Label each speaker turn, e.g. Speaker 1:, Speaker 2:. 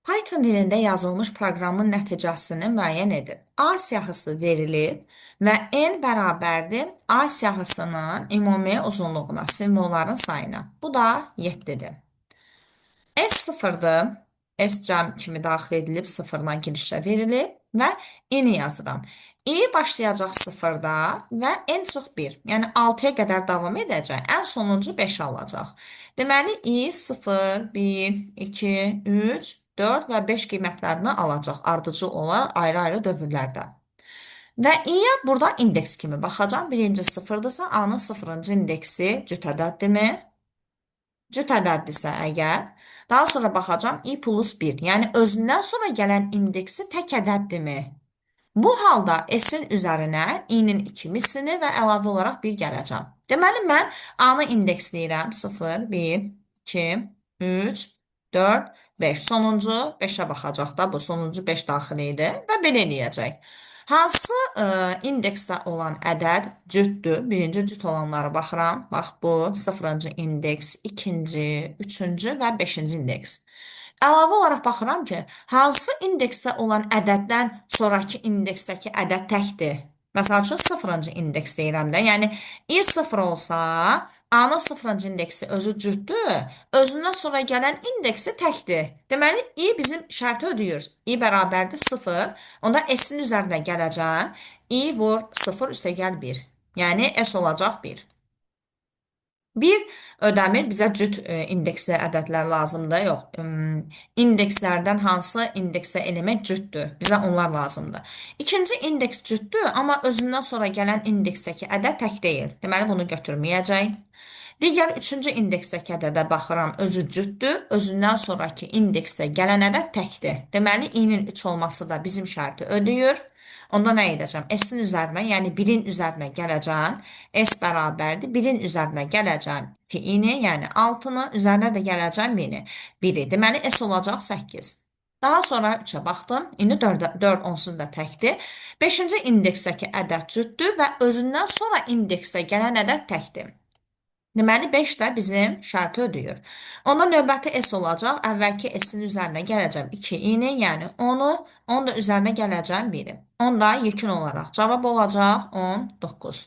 Speaker 1: Python dilində yazılmış proqramın nəticəsini müəyyən edin. A siyahısı verilib və n bərabərdir A siyahısının ümumi uzunluğuna, simvolların sayına. Bu da 7-dir. S sıfırdır. S cəm kimi daxil edilib sıfırdan girişdə verilib və n-i yazıram. I başlayacaq sıfırda və n çıx 1. Yəni 6-ya qədər davam edəcək. Ən sonuncu 5 alacaq. Deməli, I 0, 1, 2, 3, 4 və 5 qiymətlərini alacaq ardıcıl olaraq ayrı-ayrı dövrlərdə. Və i-yə burada indeks kimi baxacam. Birinci sıfırdırsa, A-nın sıfırıncı indeksi cüt ədəddirmi? Cüt ədəddirsə əgər, daha sonra baxacam i plus 1, yəni özündən sonra gələn indeksi tək ədəddirmi? Bu halda s-in üzərinə i-nin 2 mislini və əlavə olaraq 1 gələcəm. Deməli, mən A-nı indeksləyirəm. 0, 1, 2, 3, 4, 5. Sonuncu 5-ə baxacaq da, bu sonuncu 5 daxili idi və belə eləyəcək. Hansı indeksdə olan ədəd cütdür? Birinci cüt olanlara baxıram. Bax, bu 0-cı indeks, 2-ci, 3-cü və 5-ci indeks. Əlavə olaraq baxıram ki, hansı indeksdə olan ədəddən sonraki indeksdəki ədəd təkdir. Məsəl üçün 0-cı indeks deyirəm də. Yəni, i 0 olsa, A-nın 0-cı indeksi özü cütdür, özündən sonra gələn indeksi təkdir. Deməli, i bizim şərti ödəyir. I bərabərdir 0. Onda s-in üzərinə gələcəm. I vur 0 üstəgəl 1. Yəni, s olacaq 1. 1 ödəmir, bizə cüt indeksli ədədlər lazımdır. Yox, indekslərdən hansı indeksdə element cütdür? Bizə onlar lazımdır. İkinci indeks cütdür, amma özündən sonra gələn indeksdəki ədəd tək deyil. Deməli, bunu götürməyəcək. Digər üçüncü indeksdəki ədədə baxıram, özü cütdür, özündən sonraki indeksdə gələn ədəd təkdir. Deməli, i-nin 3 olması da bizim şərti ödəyir. Onda nə edəcəm? S-in üzərinə, yəni 1-in üzərinə gələcəm. S bərabərdir. 1-in üzərinə gələcəm 2-ni, yəni 6-nı, üzərinə də gələcəm 1-i. Deməli, S olacaq 8. Daha sonra 3-ə baxdım. İndi 4 onsuz da təkdir. 5-ci indeksdəki ədəd cütdür və özündən sonra indeksdə gələn ədəd təkdir. Deməli, 5 də bizim şərti ödəyir. Onda növbəti S olacaq. Əvvəlki S-in üzərinə gələcəm 2-ni, yəni 10-u, 10 da üzərinə gələcəm 1-i. 10 da yekun olaraq cavab olacaq 19.